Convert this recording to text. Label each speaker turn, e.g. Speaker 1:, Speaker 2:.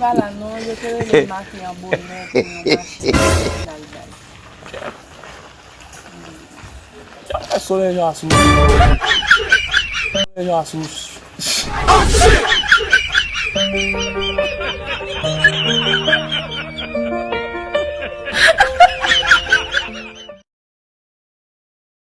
Speaker 1: pa la nou, yo te rele maki an bonne pou yon maki dal dal.
Speaker 2: Solen jan asou. Solen jan asou.